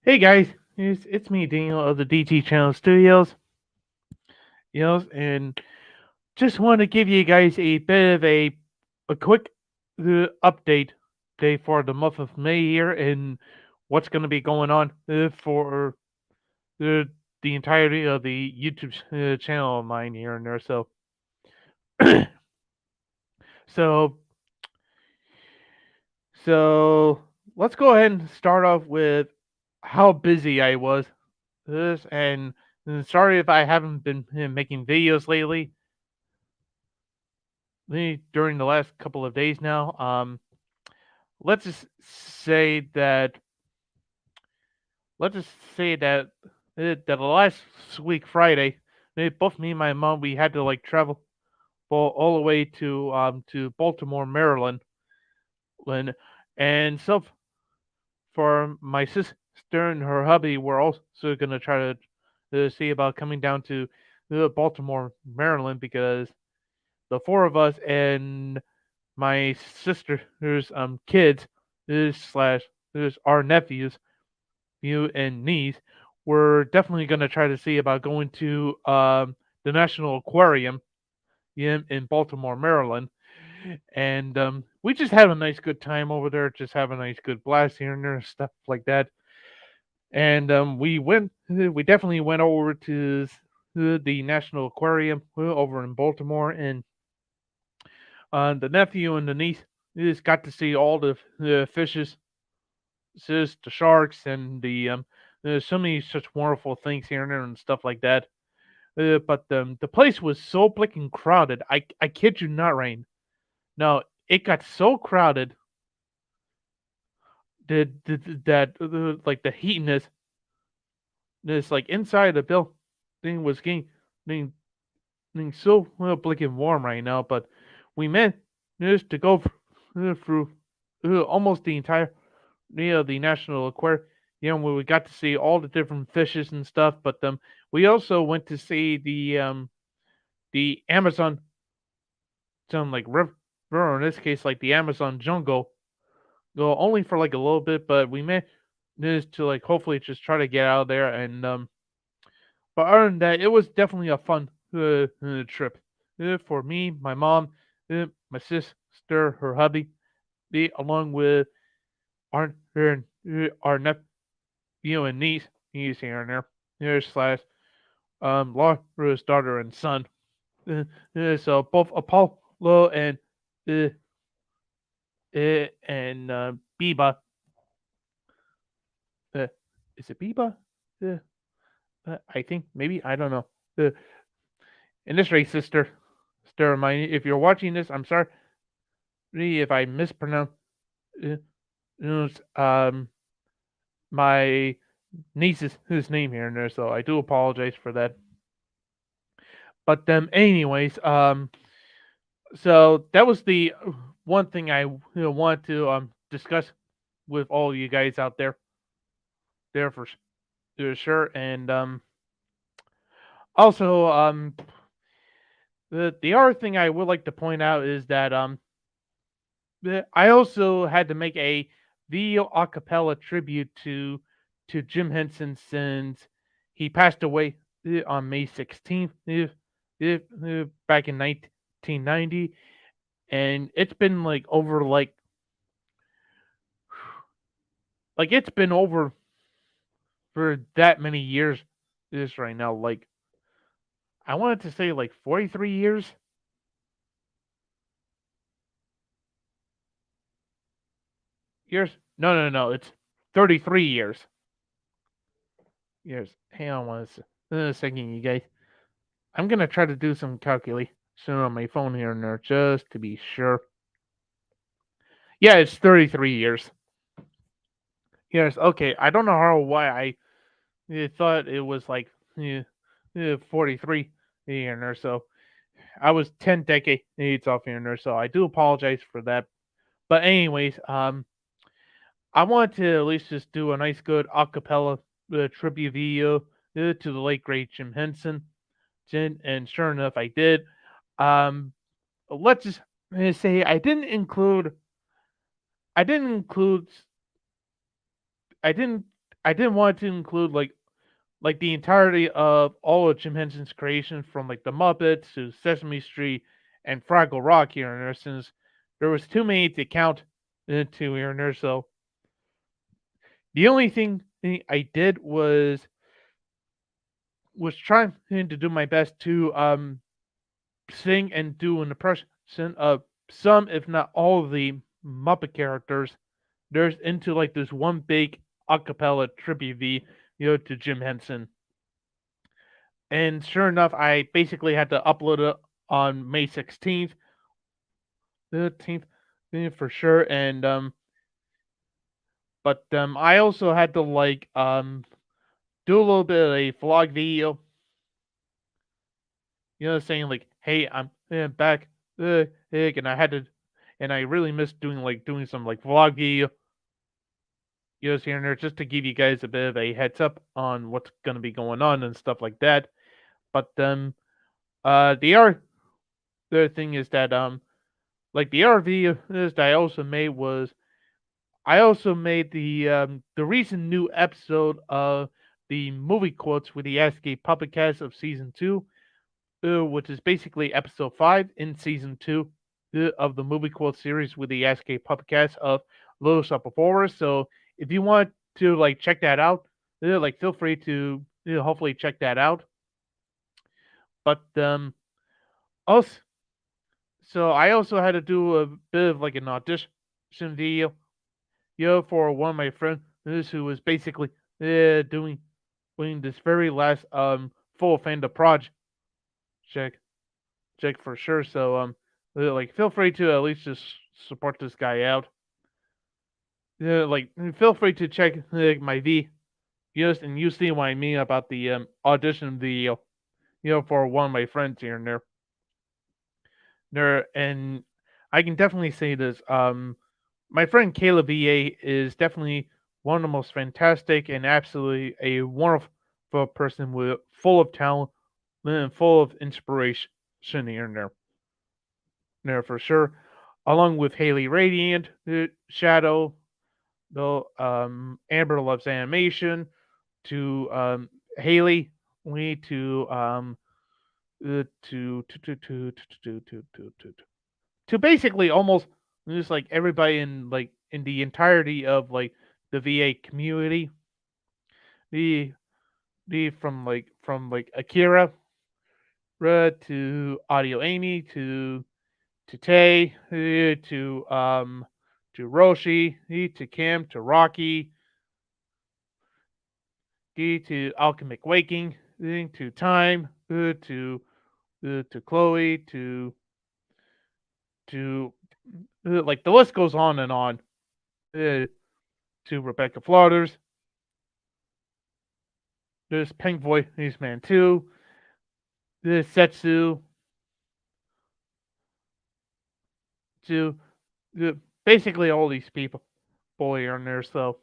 Hey guys, it's me Daniel of the DT Channel Studios. And just want to give you guys a bit of a quick update day for the month of May here and what's going to be going on for the the entirety of the YouTube channel of mine here and there. So so let's go ahead and start off with how busy I was. And sorry if I haven't been making videos lately. During the last couple of days now. Let's just say that let's just say that that last week Friday, both me and my mom we had to like travel all the way to Baltimore, Maryland, when and so for my sister and her hubby, we're also gonna try to see about coming down to Baltimore, Maryland, because the four of us and my sister's kids slash our nephews, you and niece, we're definitely gonna try to see about going to the National Aquarium in Baltimore, Maryland. And we just had a nice good time over there, just have a nice good blast here and there, stuff like that. And we definitely went over to the National Aquarium over in Baltimore, and the nephew and the niece just got to see all the fishes, just the sharks, and there's so many such wonderful things here and there and stuff like that. But the place was so blinking crowded. I kid you not, Rain. No, it got so crowded that like the heatness this like inside the building was getting so blinking warm right now. But we managed to go through almost the entire the National Aquarium. Where we got to see all the different fishes and stuff. But we also went to see the Amazon, some like river, or in this case like the Amazon jungle. Go only for like a little bit, but we managed to like hopefully just try to get out of there. And but other than that, it was definitely a fun trip for me, my mom, my sister, her hubby, along with our nephew and niece here and there, slash Laura's daughter and son. So both Apollo uh, and Biba. Uh, is it Biba? Uh, I think maybe I don't know. Uh, and this race, sister of mine, if you're watching this, I'm sorry if I mispronounce uh, my niece's his name here and there, so I do apologize for that. But anyways, so that was the one thing I want to discuss with all you guys out there for sure. And also the other thing I would like to point out is that I also had to make a video acapella tribute to Jim Henson, since he passed away on May 16th back in 1990. And it's been like over like it's been over for that many years this right now. Like I wanted to say like 43 years. No, it's 33 years. Hang on one second, you guys. I'm gonna try to do some calculation on my phone here and there just to be sure. Yeah, it's 33 years. Yes, okay. I don't know why I thought it was like 43 here and there. So I was 10 decades off here and there. So I do apologize for that. But anyways, I wanted to at least just do a nice good acapella tribute video to the late great Jim Henson. And sure enough, I did. Um, let's just say I didn't I didn't want to include like the entirety of all of Jim Henson's creations from like the Muppets to Sesame Street and Fraggle Rock here and there, since there was too many to count into here and there. So the only thing I did was trying to do my best to sing and do an impression of some, if not all, of the Muppet characters. There's into like this one big acapella tribute to Jim Henson. And sure enough, I basically had to upload it on May 16th, the 18th, for sure. And but I also had to do a little bit of a vlog video, saying like, "Hey, I'm back," and and I really missed doing some like vlog video, here and there, just to give you guys a bit of a heads up on what's gonna be going on and stuff like that. But the other thing is that like the other video that I also made was I also made the recent new episode of the movie quotes with the Ask a Puppet Cast of season 2, which is basically episode 5 in season 2 of the movie quote series with the Ask a Puppet Cast of Little Shop of Horrors. So if you want to like check that out, feel free to hopefully check that out. But also, so I also had to do a bit of like an audition video, for one of my friends who was basically doing this very last full fandom project check for sure. So like feel free to at least just support this guy out. Like feel free to check my V, and you see what I mean about the audition video, for one of my friends here and there. And I can definitely say this. My friend Caleb VA is definitely one of the most fantastic and absolutely a wonderful person with full of talent and full of inspiration here and there for sure. Along with Haley Radiant, Shadow, though Amber loves animation, to Haley, we to basically almost just like everybody in the entirety of like the VA community, the from Akira, to Audio Amy, to Tay, to Roshi, to Kim, to Rocky, to Alchemic Waking, to Time, to Chloe, to like the list goes on and on. To Rebecca Flauters, there's Pink Voice Man 2, there's Setsu, to basically all these people are in there. So,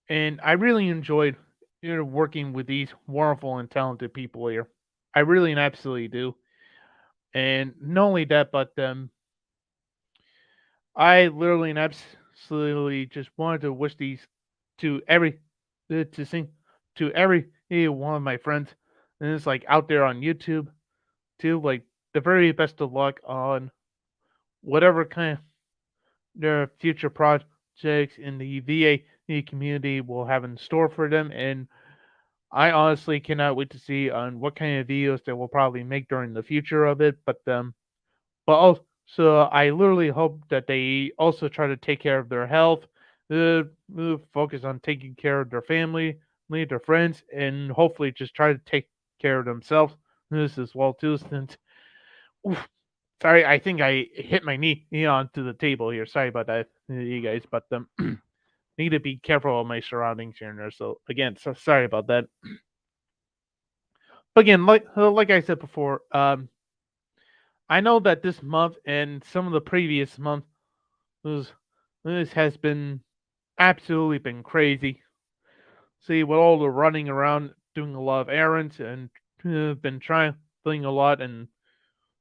and I really enjoyed working with these wonderful and talented people here. I really and absolutely do. And not only that, but I literally and absolutely just wanted to wish these to every to sing to every one of my friends, and it's like out there on YouTube too. Like the very best of luck on whatever kind of their future projects in the VA community will have in store for them. And I honestly cannot wait to see on what kind of videos they will probably make during the future of it. But also I literally hope that they also try to take care of their health, focus on taking care of their family, their friends, and hopefully just try to take care of themselves this as well too. Since, oof, sorry, I think I hit my knee onto the table here. Sorry about that, you guys. But need to be careful of my surroundings here and there. So again, so sorry about that. But again, like I said before, I know that this month and some of the previous month was this has been absolutely been crazy. See, with all the running around, doing a lot of errands, and been traveling a lot, and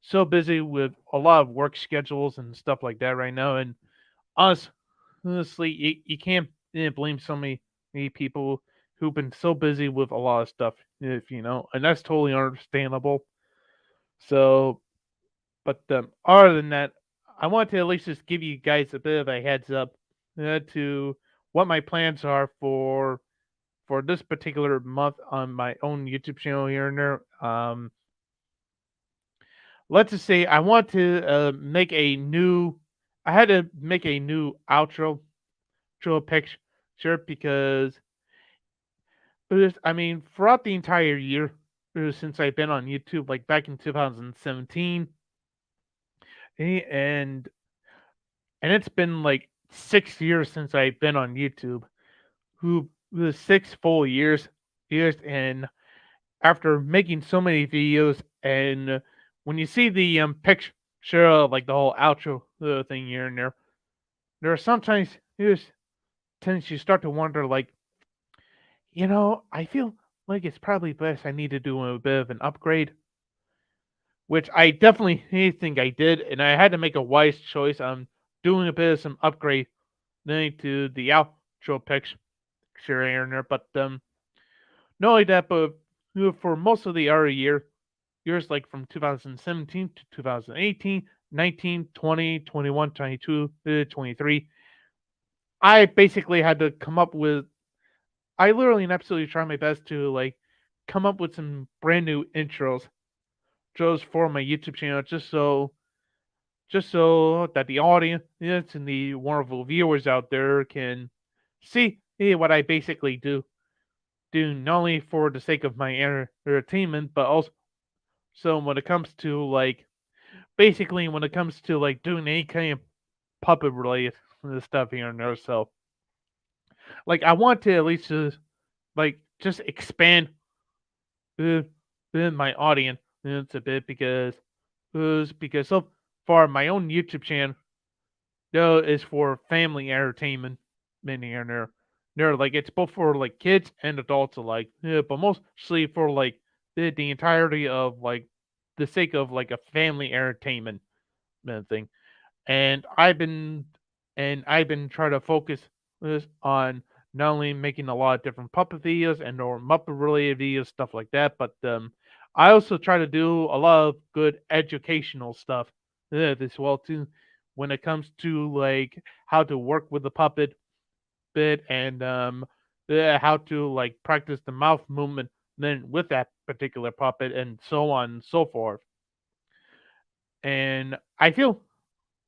so busy with a lot of work schedules and stuff like that right now. And honestly, you can't blame so many people who've been so busy with a lot of stuff, if you know, and that's totally understandable. So, but other than that, I want to at least just give you guys a bit of a heads up to what my plans are for this particular month on my own YouTube channel here and there. Let's just say I want to make a new. I had to make a new outro picture because I mean, throughout the entire year since I've been on YouTube, like back in 2017, and it's been like 6 years since I've been on YouTube. Who the 6 full years, and after making so many videos, and when you see the picture of like the whole outro thing here and there are sometimes tends you start to wonder like, I feel like it's probably best I need to do a bit of an upgrade, which I definitely think I did, and I had to make a wise choice on doing a bit of some upgrade to the outro picture here and there. But not only that, but for most of the other years like from 2017 to 2018, 19, 20, 21, 22, 23, I basically had to come up with I literally and absolutely try my best to like come up with some brand new intros for my YouTube channel, just so that the audience and the wonderful viewers out there can see what I basically do not only for the sake of my entertainment, but also when it comes to like basically when it comes to like doing any kind of puppet related stuff here and there. So like I want to at least just expand uh, my audience a bit because so far my own YouTube channel is for family entertainment many and they're like it's both for like kids and adults alike. Yeah, but mostly for like the entirety of like the sake of like a family entertainment thing. And I've been trying to focus this on not only making a lot of different puppet videos and or Muppet related videos, stuff like that, but I also try to do a lot of good educational stuff as well too when it comes to like how to work with the puppet bit and how to like practice the mouth movement then with that particular puppet and so on and so forth. And I feel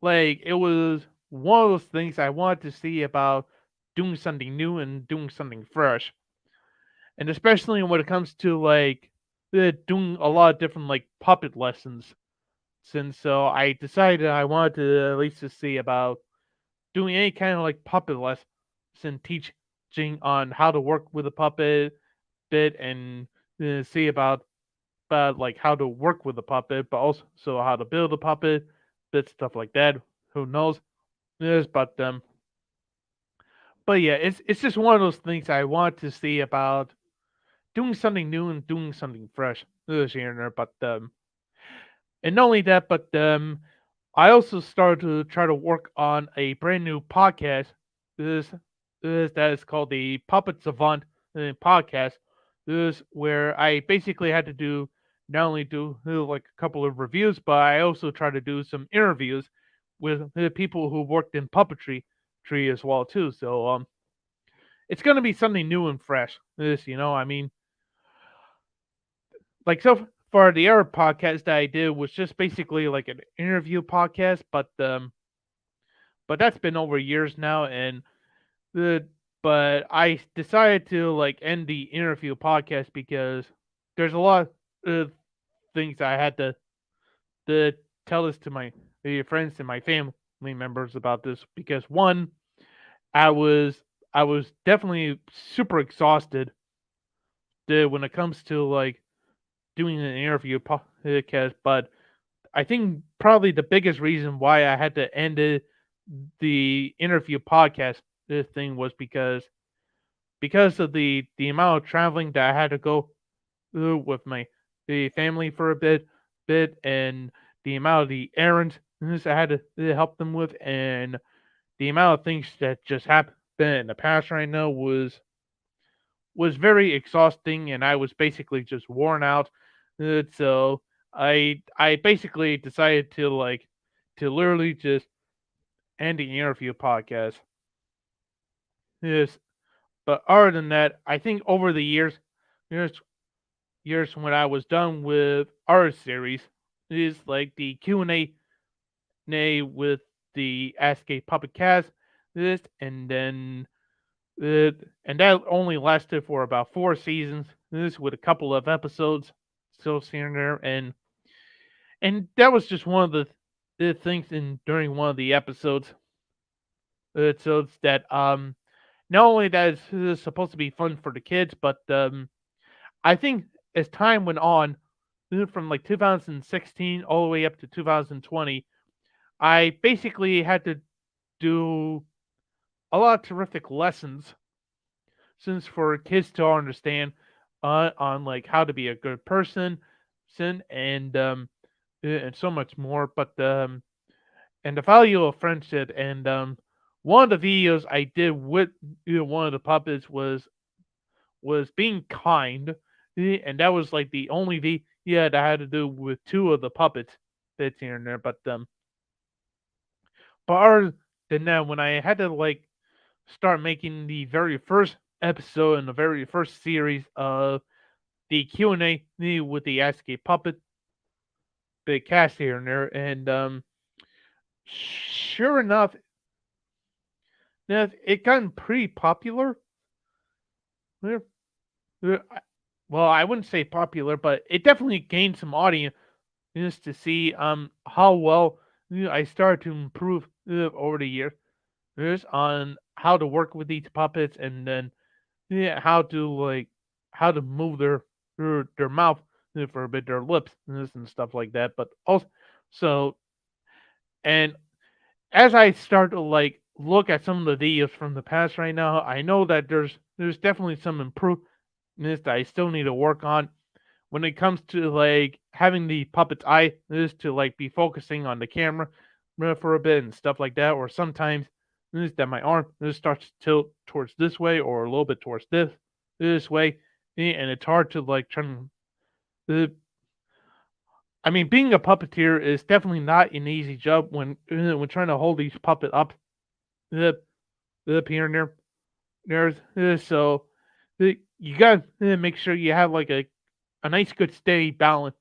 like it was one of those things I wanted to see about doing something new and doing something fresh. And especially when it comes to like doing a lot of different like puppet lessons. Since so I decided I wanted to at least to see about doing any kind of like puppet lesson and teaching on how to work with a puppet bit and see about like how to work with a puppet, but also how to build a puppet, bit stuff like that. Who knows? Yes, but yeah, it's just one of those things I want to see about doing something new and doing something fresh this year and there. But and not only that, but I also started to try to work on a brand new podcast. This that is called the Puppet Savant podcast. This where I basically had to do not only do like a couple of reviews, but I also try to do some interviews with the people who worked in puppetry tree as well too. So it's gonna be something new and fresh. I mean, like so far the other podcast that I did was just basically like an interview podcast, but that's been over years now, and the but I decided to like end the interview podcast because there's a lot of things I had to tell this to my friends and my family members about this because one, I was I was definitely super exhausted when it comes to like doing an interview podcast, but I think probably the biggest reason why I had to end the interview podcast this thing was because of the amount of traveling that I had to go through with my the family for a bit and the amount of the errands I had to help them with and the amount of things that just been in the past right now was very exhausting, and I was basically just worn out. So I basically decided to literally just end the interview podcast. Yes, but other than that, I think over the years years when I was done with our series, is like the Q&A with the Ask a Puppet Cast this, and then uh, and that only lasted for about 4 seasons. This with a couple of episodes still here there, and that was just one of the things in during one of the episodes that not only that is supposed to be fun for the kids, but I think as time went on, from like 2016 all the way up to 2020, I basically had to do a lot of terrific lessons since for kids to understand on how to be a good person and so much more. But and the value of friendship and one of the videos I did with one of the puppets was being kind, and that was like the only that I had to do with two of the puppets that's here and there. But other than that, when I had to start making the very first episode and the very first series of the Q&A with the Ask a Puppet big cast here and there, and sure enough, it got pretty popular. Uh, Well, I wouldn't say popular, but it definitely gained some audience to see how well I started to improve over the years on how to work with these puppets, and then how to move their mouth for a bit, their lips and stuff like that. But also, so and as I start to look at some of the videos from the past right now, I know that there's definitely some improvements that I still need to work on when it comes to having the puppet's eye is to be focusing on the camera for a bit and stuff like that. Or sometimes is that my arm starts to tilt towards this way or a little bit towards this way, and it's hard to try to. I mean, being a puppeteer is definitely not an easy job when trying to hold these puppet uh, up here and there. So you gotta make sure you have a nice, good, steady balance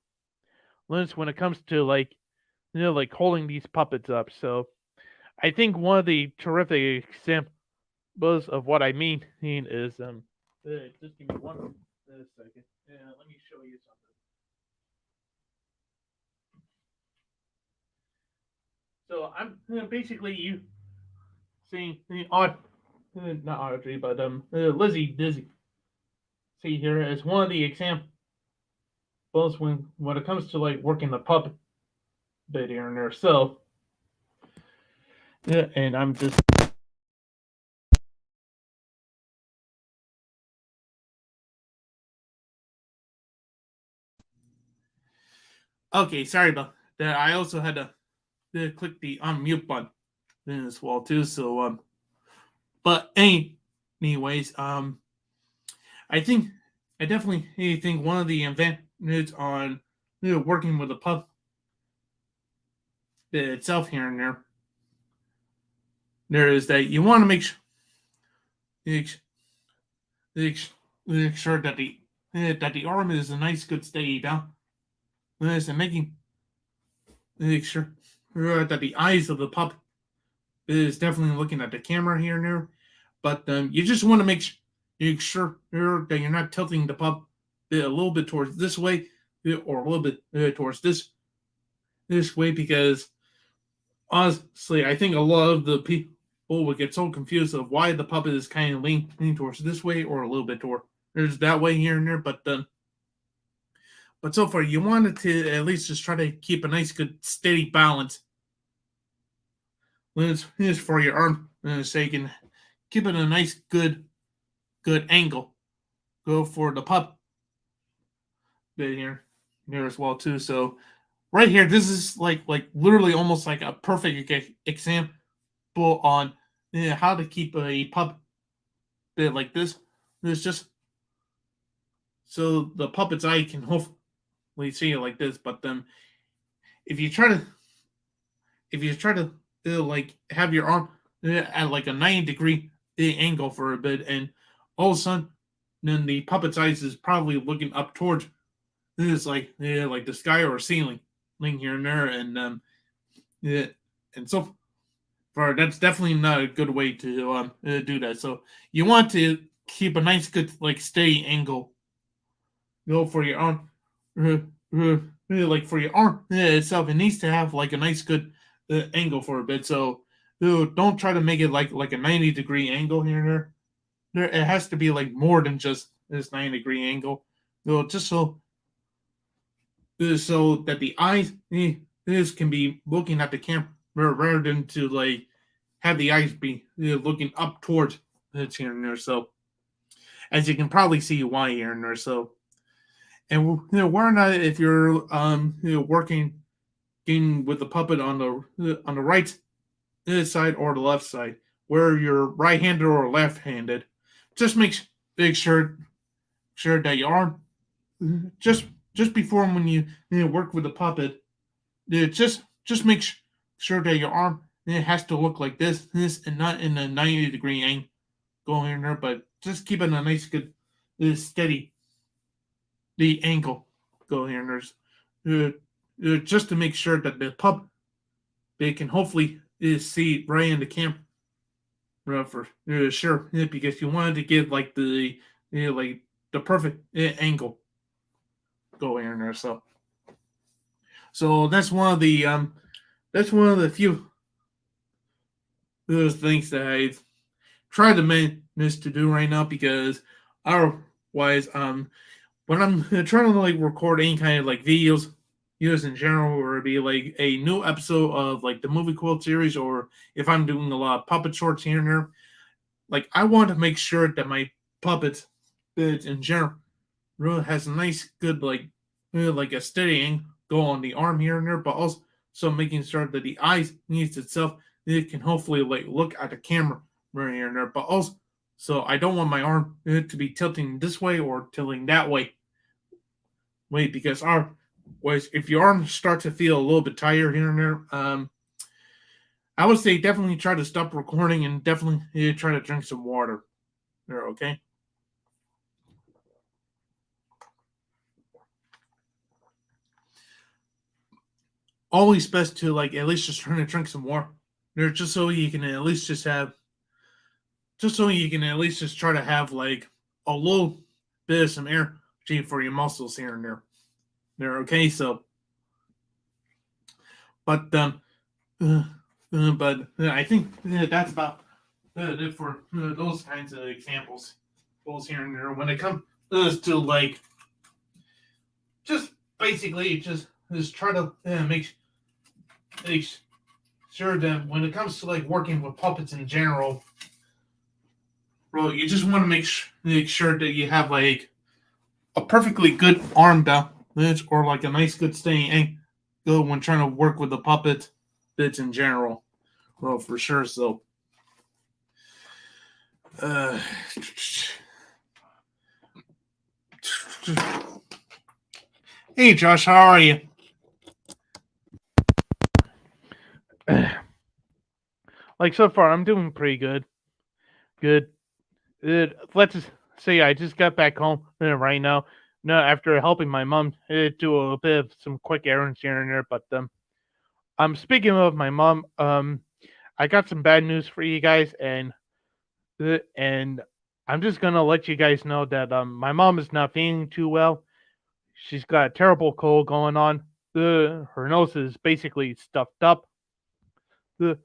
when it comes to holding these puppets up. So I think one of the terrific examples of what I mean is just give me one second. Let me show you something. So I'm basically you seeing not Audrey, but Lizzie Dizzy. See here as one of the examples when it comes to working the puppet bit here and there. So and I'm just okay. Sorry about that. I also had to click the unmute button as well too. So but anyways, I think I definitely think one of the advantages on working with a puppet itself here and there is that you want to make sure that the arm is a nice, good, steady down, and make sure that the eyes of the pup is definitely looking at the camera here and there. But you just want to make sure that you're not tilting the pup a little bit towards this way or a little bit towards this way, because honestly, I think a lot of the people would get so confused of why the puppet is kind of leaning towards this way or a little bit towards that way here and there. But so far, you wanted to at least just try to keep a nice, good, steady balance when it's for your arm, so you can keep it a nice, good angle. Go for the pup bit here as well too. So right here, this is like literally almost like a perfect example on how to keep a pup bit like this. It's just so the puppet's eye can hopefully see it like this. But then if you try to if you try to like have your arm at like a 90-degree angle for a bit, and all of a sudden, then the puppet's eyes is probably looking up towards it's like the sky or ceiling, laying here and there, and yeah, and so far that's definitely not a good way to do that. So you want to keep a nice, good, like steady angle, for your arm, like for your arm itself. It needs to have like a nice, good angle for a bit. So don't try to make it like a 90-degree angle here and there. It has to be like more than just this 90-degree angle. Just so that the eyes this can be looking at the camera rather than to like have the eyes be looking up towards it here and there. So as you can probably see why here and there. So and where not if you're working with the puppet on the right side or the left side, where you're right-handed or left-handed, just make sure that you are just just before when you work with the puppet, just make sure that your arm it has to look like this, and not in a 90-degree angle here and there, but just keep it a nice, good, steady the angle go here and there's just to make sure that the pup they can hopefully see right in the camera for sure because you wanted to give like the perfect angle go here and there. So that's one of the few those things that I try to manage to do right now because otherwise when I'm trying to like record any kind of like videos in general, or it'd be like a new episode of like the movie quote series, or if I'm doing a lot of puppet shorts here and there, like I want to make sure that my puppets in general really has a nice good like a steadying go on the arm here and there, but also making sure that the eyes needs itself it can hopefully like look at the camera right here and there, but also so I don't want my arm to be tilting this way or tilting that way. Wait, because our was if your arm starts to feel a little bit tired here and there, I would say definitely try to stop recording and definitely try to drink some water. There, okay. Always best to like at least just try to drink some water. There, just so you can at least just so you can at least just try to have like a little bit of some energy for your muscles here and there. There, okay. So, but I think that's about it for those kinds of examples. Goals here and there. When it comes to like, just basically just try to make sure that when it comes to like working with puppets in general, bro, you just want to make sure that you have like a perfectly good arm balance or like a nice good staying angle when trying to work with the puppet bits in general. Well, for sure. So, uh, hey, Josh, how are you? Like so far, I'm doing pretty good. Good. Let's just say I just got back home right now. No, after helping my mom do a bit of some quick errands here and there. But I'm speaking of my mom. I got some bad news for you guys, and I'm just gonna let you guys know that my mom is not feeling too well. She's got a terrible cold going on. Her nose is basically stuffed up. The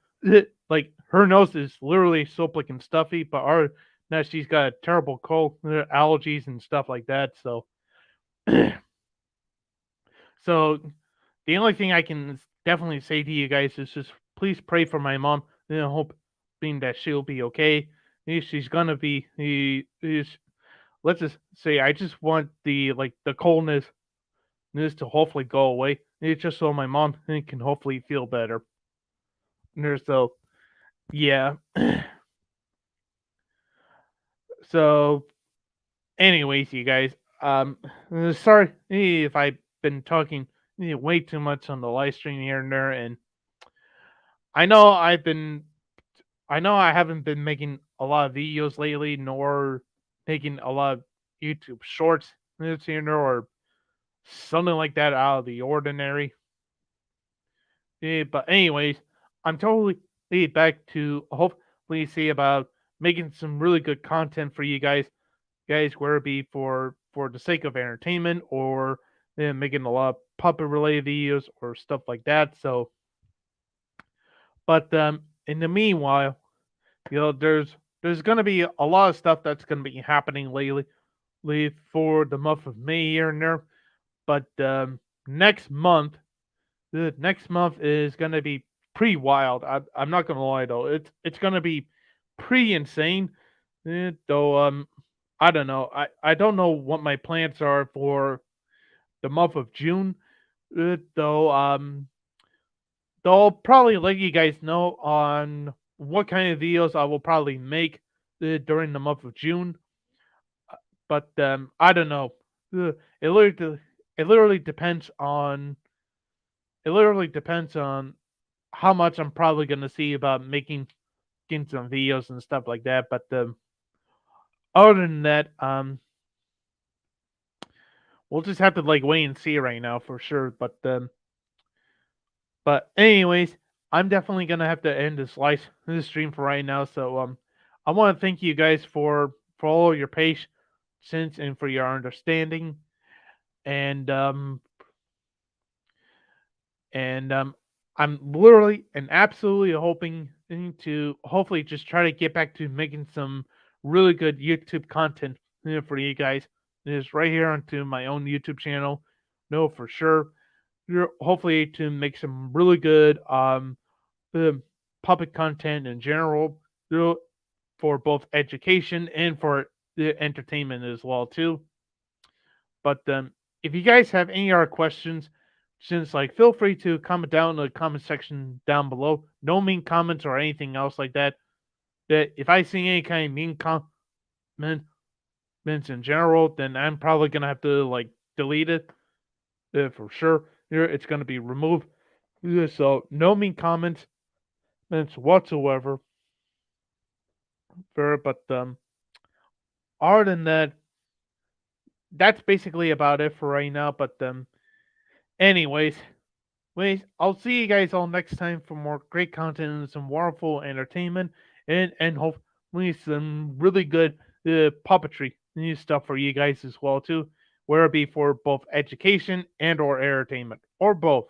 like her nose is literally soap and stuffy, but now she's got a terrible cold, allergies and stuff like that. So the only thing I can definitely say to you guys is just please pray for my mom. Hoping that she'll be okay. She's gonna be. Let's just say I just want the coldness to hopefully go away. It's just so my mom can hopefully feel better. So yeah. So, anyways, you guys, sorry if I've been talking way too much on the live stream here and there, and I know I know I haven't been making a lot of videos lately, nor making a lot of YouTube shorts here and there, or something like that out of the ordinary. But anyways, I'm totally back to hopefully see about making some really good content for you guys, whether it be for the sake of entertainment or making a lot of puppet related videos or stuff like that. So, but in the meanwhile, there's gonna be a lot of stuff that's gonna be happening lately for the month of May here and there. But next month, the next month is gonna be pretty wild. I'm not gonna lie though, it's gonna be pretty insane. Though I don't know. I don't know what my plans are for the month of June. Though I'll probably let you guys know on what kind of videos I will probably make during the month of June. But I don't know. Uh, It literally it literally depends on it literally depends on how much I'm probably gonna see about making some videos and stuff like that. But other than that, we'll just have to like wait and see right now for sure. But anyways, I'm definitely gonna have to end this stream for right now. So I want to thank you guys for all your patience and for your understanding. And and I'm literally and absolutely hoping to hopefully just try to get back to making some really good YouTube content for you guys. Just right here onto my own YouTube channel. No, for sure. Hopefully to make some really good the puppet content in general for both education and for the entertainment as well too. But if you guys have any other questions, since like feel free to comment down in the comment section down below. No mean comments or anything else like that. That if I see any kind of mean comments in general, then I'm probably gonna have to like delete it for sure. It's gonna be removed. So no mean comments whatsoever. But other than that, that's basically about it for right now. But anyways, I'll see you guys all next time for more great content and some wonderful entertainment, and hopefully some really good puppetry new stuff for you guys as well too, whether it be for both education and or entertainment or both.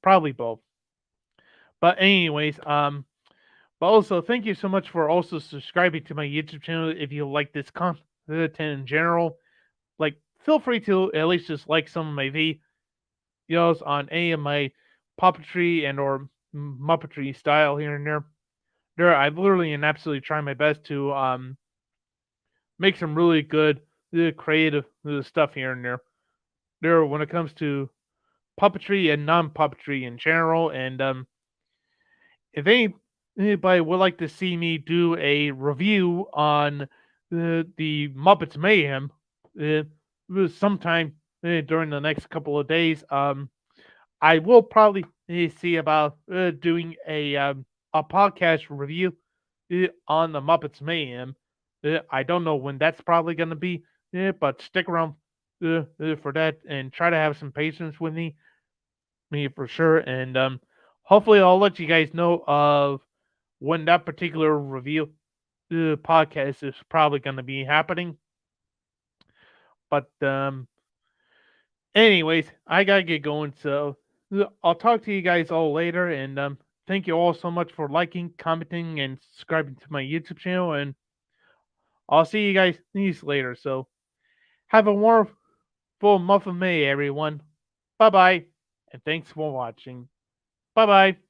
Probably both. But anyways, but also thank you so much for also subscribing to my YouTube channel if you like this content in general. Like, feel free to at least just like some of my videos on any of my puppetry and or Muppetry style here and there. I literally and absolutely try my best to make some really good creative stuff here and there. When it comes to puppetry and non-puppetry in general, and if anybody would like to see me do a review on the Muppets Mayhem uh, sometime during the next couple of days, I will probably see about doing a podcast review on the Muppets Mayhem. I don't know when that's probably going to be, but stick around for that and try to have some patience with me for sure. And hopefully, I'll let you guys know of when that particular review podcast is probably going to be happening. But anyways, I gotta get going. So I'll talk to you guys all later. And thank you all so much for liking, commenting, and subscribing to my YouTube channel. And I'll see you guys later. So have a wonderful month of May, everyone. Bye bye. And thanks for watching. Bye bye.